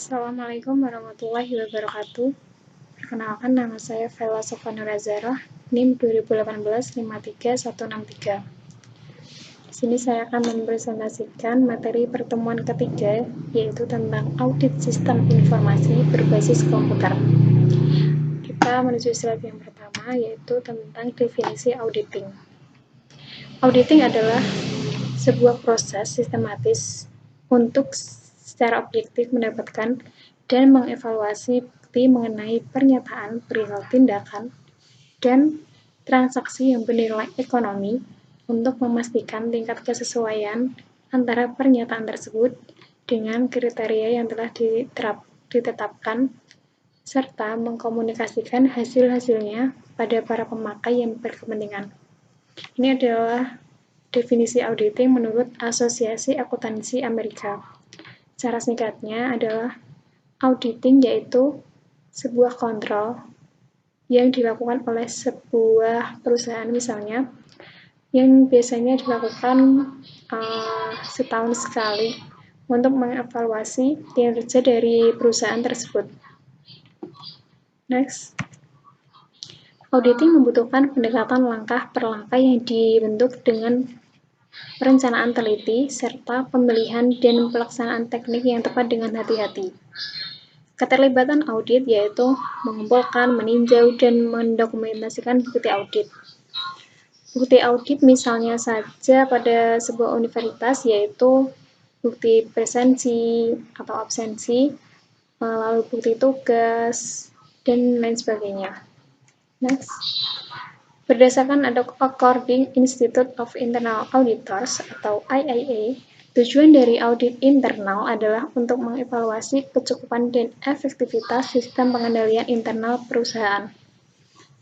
Assalamualaikum warahmatullahi wabarakatuh. Perkenalkan, nama saya Vela Sofana Zara, NIM 2018-53163. Di sini saya akan mempresentasikan materi pertemuan ketiga, yaitu tentang audit sistem informasi berbasis komputer. Kita menuju slide yang pertama, yaitu tentang definisi auditing. Auditing adalah sebuah proses sistematis untuk secara objektif mendapatkan dan mengevaluasi bukti mengenai pernyataan perihal tindakan dan transaksi yang bernilai ekonomi untuk memastikan tingkat kesesuaian antara pernyataan tersebut dengan kriteria yang telah ditetapkan serta mengkomunikasikan hasil-hasilnya pada para pemakai yang berkepentingan. Ini adalah definisi auditing menurut Asosiasi Akuntansi Amerika. Cara singkatnya adalah auditing yaitu sebuah kontrol yang dilakukan oleh sebuah perusahaan misalnya, yang biasanya dilakukan setahun sekali untuk mengevaluasi kinerja dari perusahaan tersebut. Next. Auditing membutuhkan pendekatan langkah per langkah yang dibentuk dengan perencanaan teliti, serta pemilihan dan pelaksanaan teknik yang tepat dengan hati-hati. Keterlibatan audit yaitu mengumpulkan, meninjau, dan mendokumentasikan bukti audit. Bukti audit misalnya saja pada sebuah universitas yaitu bukti presensi atau absensi, lalu bukti tugas, dan lain sebagainya. Next. Berdasarkan According Institute of Internal Auditors atau IIA, tujuan dari audit internal adalah untuk mengevaluasi kecukupan dan efektivitas sistem pengendalian internal perusahaan,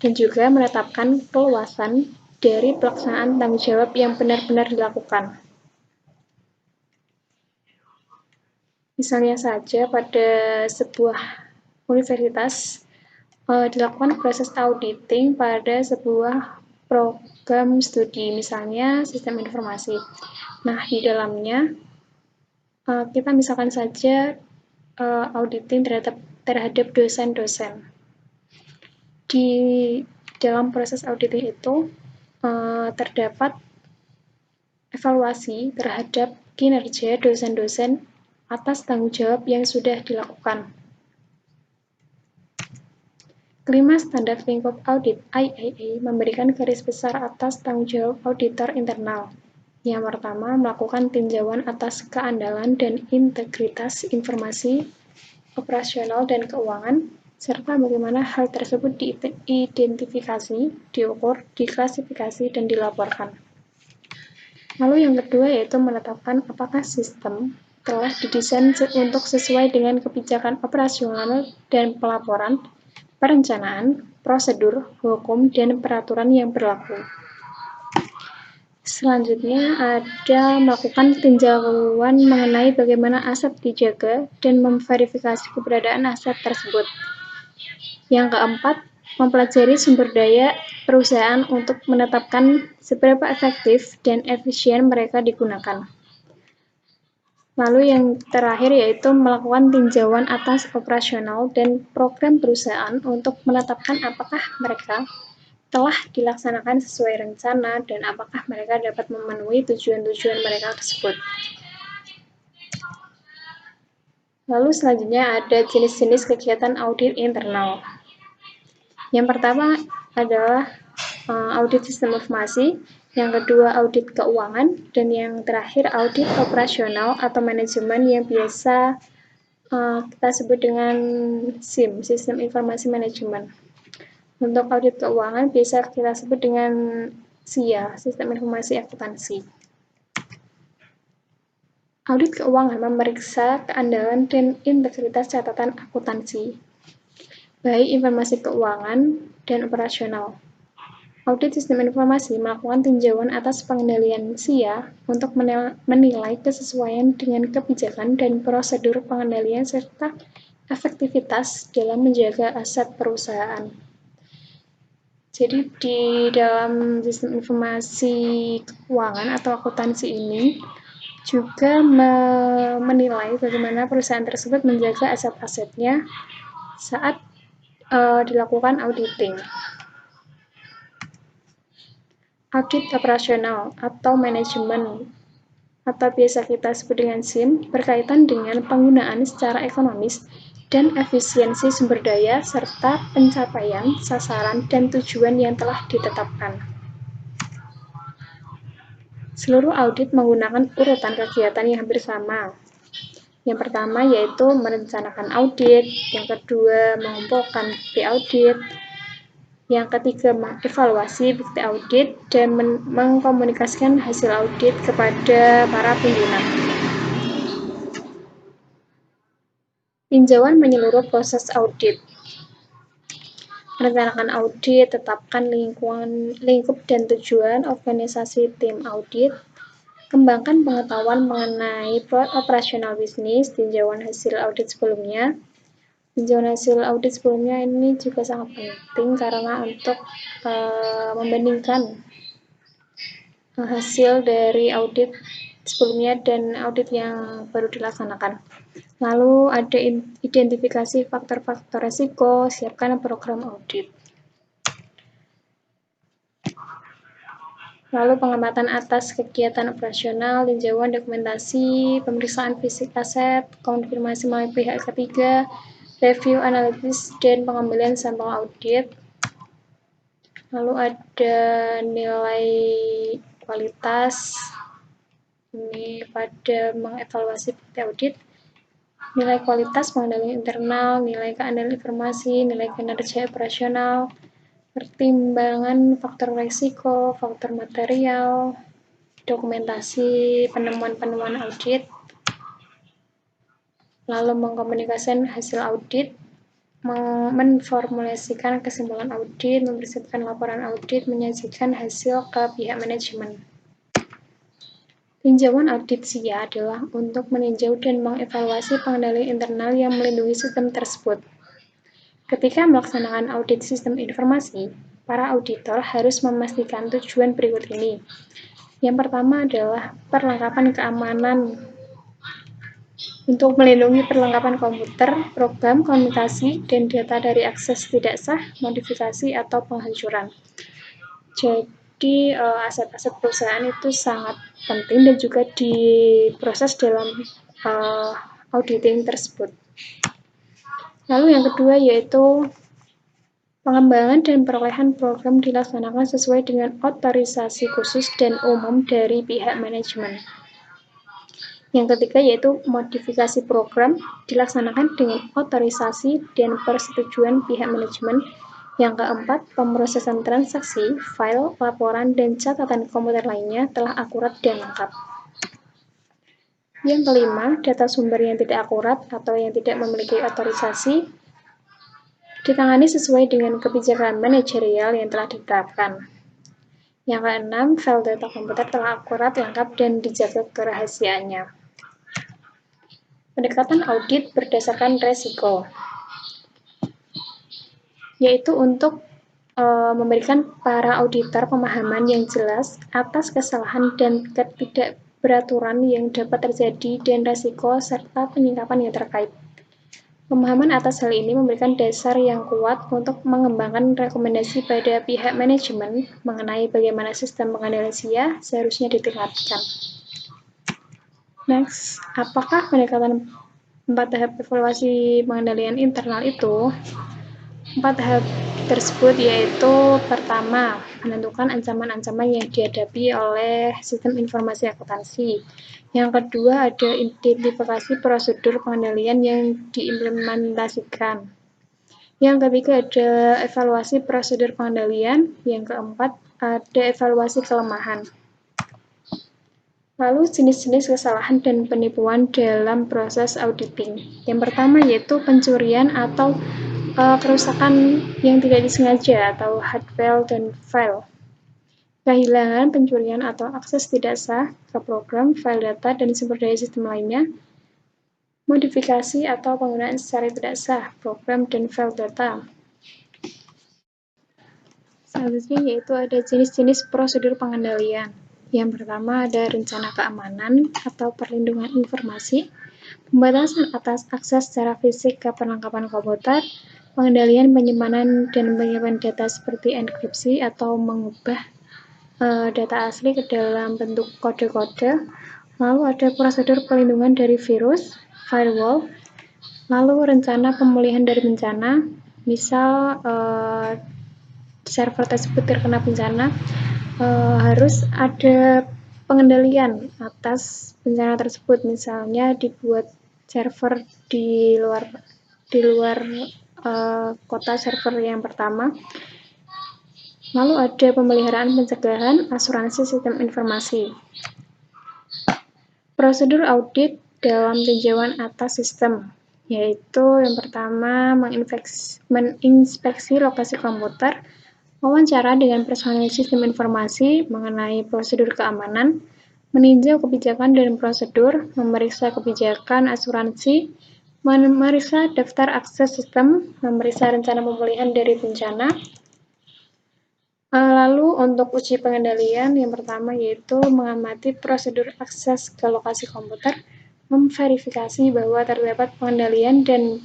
dan juga menetapkan keluasan dari pelaksanaan tanggung jawab yang benar-benar dilakukan. Misalnya saja pada sebuah universitas, dilakukan proses auditing pada sebuah program studi, misalnya sistem informasi. Nah, di dalamnya kita misalkan saja auditing terhadap dosen-dosen. Di dalam proses auditing itu terdapat evaluasi terhadap kinerja dosen-dosen atas tanggung jawab yang sudah dilakukan. Kelima, standar lingkup audit IIA memberikan garis besar atas tanggung jawab auditor internal. Yang pertama, melakukan tinjauan atas keandalan dan integritas informasi operasional dan keuangan, serta bagaimana hal tersebut diidentifikasi, diukur, diklasifikasi, dan dilaporkan. Lalu yang kedua yaitu menetapkan apakah sistem telah didesain untuk sesuai dengan kebijakan operasional dan pelaporan, perencanaan, prosedur, hukum, dan peraturan yang berlaku. Selanjutnya ada melakukan tinjauan mengenai bagaimana aset dijaga dan memverifikasi keberadaan aset tersebut. Yang keempat, mempelajari sumber daya perusahaan untuk menetapkan seberapa efektif dan efisien mereka digunakan. Lalu yang terakhir yaitu melakukan tinjauan atas operasional dan program perusahaan untuk menetapkan apakah mereka telah dilaksanakan sesuai rencana dan apakah mereka dapat memenuhi tujuan-tujuan mereka tersebut. Lalu selanjutnya ada jenis-jenis kegiatan audit internal. Yang pertama adalah audit sistem informasi, yang kedua audit keuangan, dan yang terakhir audit operasional atau manajemen yang biasa kita sebut dengan SIM, Sistem Informasi Manajemen. Untuk audit keuangan biasa kita sebut dengan SIA, Sistem Informasi Akuntansi. Audit keuangan memeriksa keandalan dan integritas catatan akuntansi, baik informasi keuangan dan operasional. Audit sistem informasi melakukan tinjauan atas pengendalian SIA untuk menilai kesesuaian dengan kebijakan dan prosedur pengendalian serta efektivitas dalam menjaga aset perusahaan. Jadi di dalam sistem informasi keuangan atau akuntansi ini juga menilai bagaimana perusahaan tersebut menjaga aset-asetnya saat dilakukan auditing. Audit operasional atau manajemen atau biasa kita sebut dengan SIM berkaitan dengan penggunaan secara ekonomis dan efisiensi sumber daya serta pencapaian sasaran dan tujuan yang telah ditetapkan. Seluruh audit menggunakan urutan kegiatan yang hampir sama. Yang pertama yaitu merencanakan audit, yang kedua mengumpulkan bukti audit, yang ketiga mengevaluasi bukti audit dan mengkomunikasikan hasil audit kepada para pimpinan. Tinjauan menyeluruh proses audit. Merencanakan audit, tetapkan lingkup dan tujuan organisasi tim audit, kembangkan pengetahuan mengenai operasional bisnis, tinjauan hasil audit sebelumnya. Tinjauan hasil audit sebelumnya ini juga sangat penting karena untuk membandingkan hasil dari audit sebelumnya dan audit yang baru dilaksanakan. Lalu ada identifikasi faktor-faktor resiko, siapkan program audit. Lalu pengamatan atas kegiatan operasional, tinjauan dokumentasi, pemeriksaan fisik aset, konfirmasi melalui pihak ketiga, review analisis, dan pengambilan sampel audit. Lalu ada nilai kualitas, ini pada mengevaluasi bukti audit. Nilai kualitas pengendalian internal, nilai keandalan informasi, nilai kinerja operasional, pertimbangan faktor risiko, faktor material, dokumentasi penemuan-penemuan audit, lalu mengkomunikasikan hasil audit, memformulasikan kesimpulan audit, mempersiapkan laporan audit, menyajikan hasil ke pihak manajemen. Tinjauan audit SIA adalah untuk meninjau dan mengevaluasi pengendalian internal yang melindungi sistem tersebut. Ketika melaksanakan audit sistem informasi, para auditor harus memastikan tujuan berikut ini. Yang pertama adalah perlengkapan keamanan untuk melindungi perlengkapan komputer, program, komunikasi, dan data dari akses tidak sah, modifikasi, atau penghancuran. Jadi, aset-aset perusahaan itu sangat penting dan juga diproses dalam auditing tersebut. Lalu yang kedua yaitu pengembangan dan perolehan program dilaksanakan sesuai dengan otorisasi khusus dan umum dari pihak manajemen. Yang ketiga yaitu modifikasi program dilaksanakan dengan otorisasi dan persetujuan pihak manajemen. Yang keempat, pemrosesan transaksi, file, laporan, dan catatan komputer lainnya telah akurat dan lengkap. Yang kelima, data sumber yang tidak akurat atau yang tidak memiliki otorisasi ditangani sesuai dengan kebijakan manajerial yang telah ditetapkan. Yang keenam, file data komputer telah akurat, lengkap, dan dijaga kerahasiaannya. Pendekatan audit berdasarkan resiko, yaitu untuk memberikan para auditor pemahaman yang jelas atas kesalahan dan ketidakberaturan yang dapat terjadi dan resiko serta penyikapan yang terkait. Pemahaman atas hal ini memberikan dasar yang kuat untuk mengembangkan rekomendasi pada pihak manajemen mengenai bagaimana sistem pengendalian SIA seharusnya ditingkatkan. Next, apakah pendekatan 4 tahap evaluasi pengendalian internal itu? 4 tahap tersebut yaitu pertama, menentukan ancaman-ancaman yang dihadapi oleh sistem informasi akuntansi. Yang kedua, ada identifikasi prosedur pengendalian yang diimplementasikan. Yang ketiga, ada evaluasi prosedur pengendalian. Yang keempat, ada evaluasi kelemahan. Lalu jenis-jenis kesalahan dan penipuan dalam proses auditing. Yang pertama yaitu pencurian atau kerusakan yang tidak disengaja atau hardware dan file. Kehilangan, pencurian atau akses tidak sah ke program, file data, dan sumber daya sistem lainnya. Modifikasi atau penggunaan secara tidak sah program dan file data. Selanjutnya yaitu ada jenis-jenis prosedur pengendalian. Yang pertama ada rencana keamanan atau perlindungan informasi, pembatasan atas akses secara fisik ke perlengkapan komputer, pengendalian penyimpanan dan penyimpanan data seperti enkripsi atau mengubah data asli ke dalam bentuk kode-kode. Lalu ada prosedur perlindungan dari virus, firewall. Lalu rencana pemulihan dari bencana, misal server tersebut terkena bencana, harus ada pengendalian atas bencana tersebut, misalnya dibuat server di luar kota server yang pertama. Lalu ada pemeliharaan pencegahan asuransi sistem informasi. Prosedur audit dalam tinjauan atas sistem, yaitu yang pertama menginspeksi lokasi komputer, wawancara dengan personel sistem informasi mengenai prosedur keamanan, meninjau kebijakan dan prosedur, memeriksa kebijakan asuransi, memeriksa daftar akses sistem, memeriksa rencana pemulihan dari bencana. Lalu untuk uji pengendalian, yang pertama yaitu mengamati prosedur akses ke lokasi komputer, memverifikasi bahwa terdapat pengendalian dan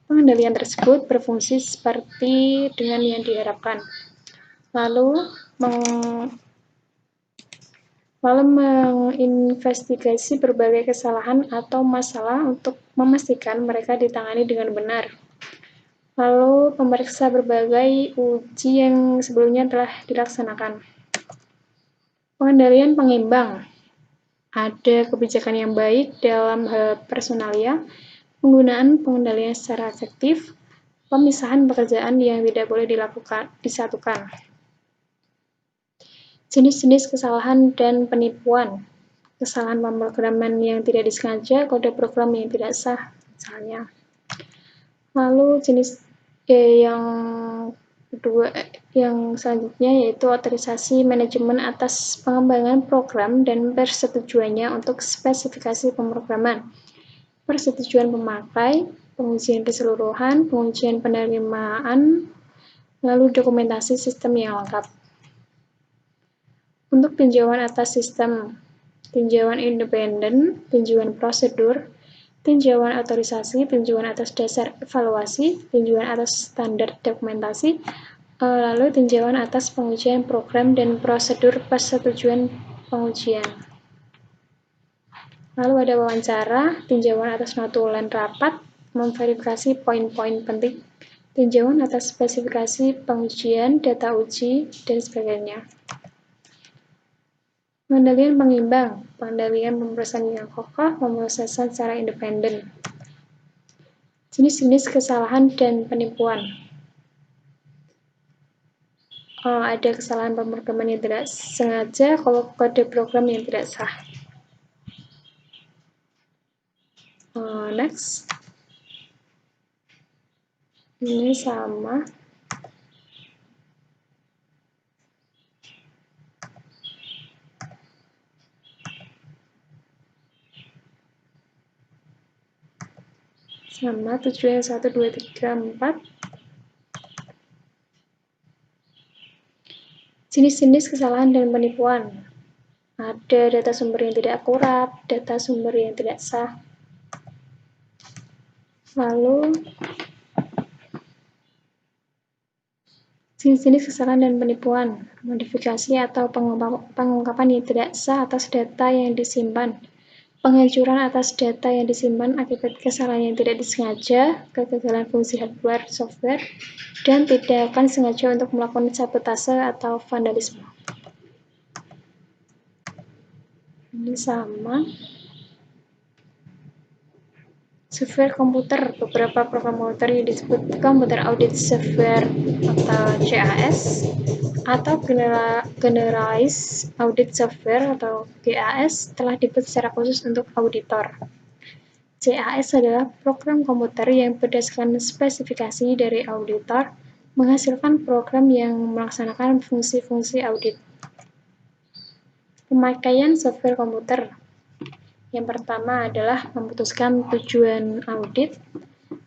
pengendalian tersebut berfungsi seperti dengan yang diharapkan. Lalu menginvestigasi berbagai kesalahan atau masalah untuk memastikan mereka ditangani dengan benar. Lalu memeriksa berbagai uji yang sebelumnya telah dilaksanakan. Pengendalian pengimbang. Ada kebijakan yang baik dalam hal personalia, penggunaan pengendalian secara efektif, pemisahan pekerjaan yang tidak boleh disatukan. Jenis-jenis kesalahan dan penipuan. Kesalahan pemrograman yang tidak disengaja, kode program yang tidak sah, misalnya. Lalu jenis yang selanjutnya yaitu otorisasi manajemen atas pengembangan program dan persetujuannya untuk spesifikasi pemrograman, persetujuan pemakai, pengujian keseluruhan, pengujian penerimaan, lalu dokumentasi sistem yang lengkap. Untuk tinjauan atas sistem, tinjauan independen, tinjauan prosedur, tinjauan otorisasi, tinjauan atas dasar evaluasi, tinjauan atas standar dokumentasi, lalu tinjauan atas pengujian program dan prosedur persetujuan pengujian. Lalu ada wawancara, tinjauan atas notulen rapat, memverifikasi poin-poin penting, tinjauan atas spesifikasi pengujian, data uji, dan sebagainya. Pengendalian pengimbang, pengendalian pemrosesan yang kokoh, pemrosesan secara independen. Jenis-jenis kesalahan dan penipuan. Ada kesalahan pemrograman yang tidak sengaja, kalau kode program yang tidak sah. Next. Ini sama. Sama, tujuan 1, 2, 3, 4. Jenis-jenis kesalahan dan penipuan. Ada data sumber yang tidak akurat, data sumber yang tidak sah. Lalu, jenis-jenis kesalahan dan penipuan, modifikasi atau pengungkapan yang tidak sah atas data yang disimpan, penghancuran atas data yang disimpan akibat kesalahan yang tidak disengaja, kegagalan fungsi hardware, software, dan tidak akan sengaja untuk melakukan sabotase atau vandalisme. Ini sama. Software komputer, beberapa program komputer yang disebut Computer Audit Software atau CAS, atau Generalized Audit Software atau GAS telah dibuat secara khusus untuk auditor. CAS adalah program komputer yang berdasarkan spesifikasi dari auditor menghasilkan program yang melaksanakan fungsi-fungsi audit. Pemakaian software komputer. Yang pertama adalah memutuskan tujuan audit,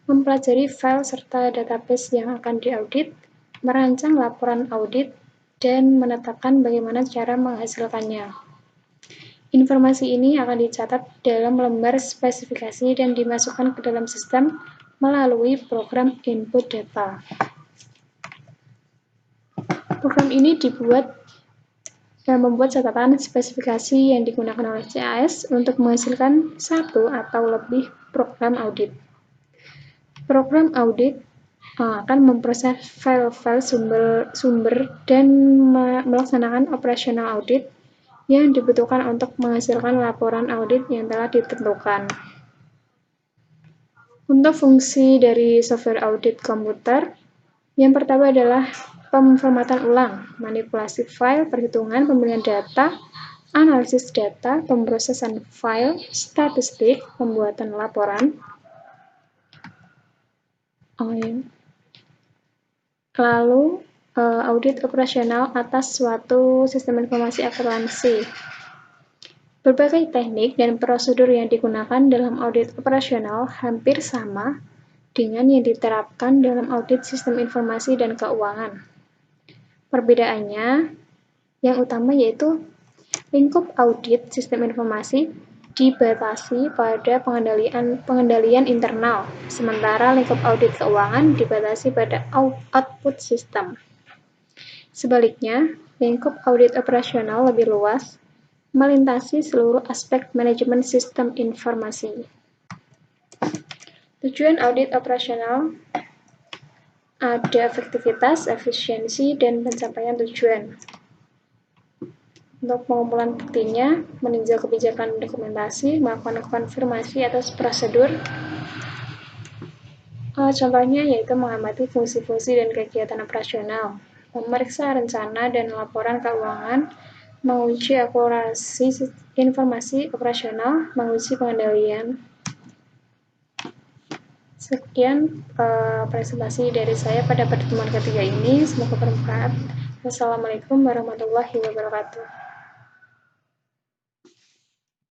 mempelajari file serta database yang akan diaudit, merancang laporan audit, dan menetapkan bagaimana cara menghasilkannya. Informasi ini akan dicatat dalam lembar spesifikasi dan dimasukkan ke dalam sistem melalui program input data. Program ini dibuat dan membuat catatan spesifikasi yang digunakan oleh CAS untuk menghasilkan satu atau lebih program audit. Program audit akan memproses file-file sumber dan melaksanakan operasional audit yang dibutuhkan untuk menghasilkan laporan audit yang telah ditentukan. Untuk fungsi dari software audit komputer, yang pertama adalah pemformatan ulang, manipulasi file, perhitungan, pembelian data, analisis data, pemrosesan file, statistik, pembuatan laporan, lalu audit operasional atas suatu sistem informasi akuntansi. Berbagai teknik dan prosedur yang digunakan dalam audit operasional hampir sama dengan yang diterapkan dalam audit sistem informasi dan keuangan. Perbedaannya yang utama yaitu lingkup audit sistem informasi dibatasi pada pengendalian internal, sementara lingkup audit keuangan dibatasi pada output sistem. Sebaliknya, lingkup audit operasional lebih luas, melintasi seluruh aspek manajemen sistem informasi. Tujuan audit operasional ada efektivitas, efisiensi, dan pencapaian tujuan. Untuk pengumpulan buktinya, meninjau kebijakan dokumentasi, melakukan konfirmasi atas prosedur. Contohnya yaitu mengamati fungsi-fungsi dan kegiatan operasional, memeriksa rencana dan laporan keuangan, menguji akurasi informasi operasional, menguji pengendalian. Sekian presentasi dari saya pada pertemuan ketiga ini. Semoga bermanfaat. Wassalamualaikum warahmatullahi wabarakatuh.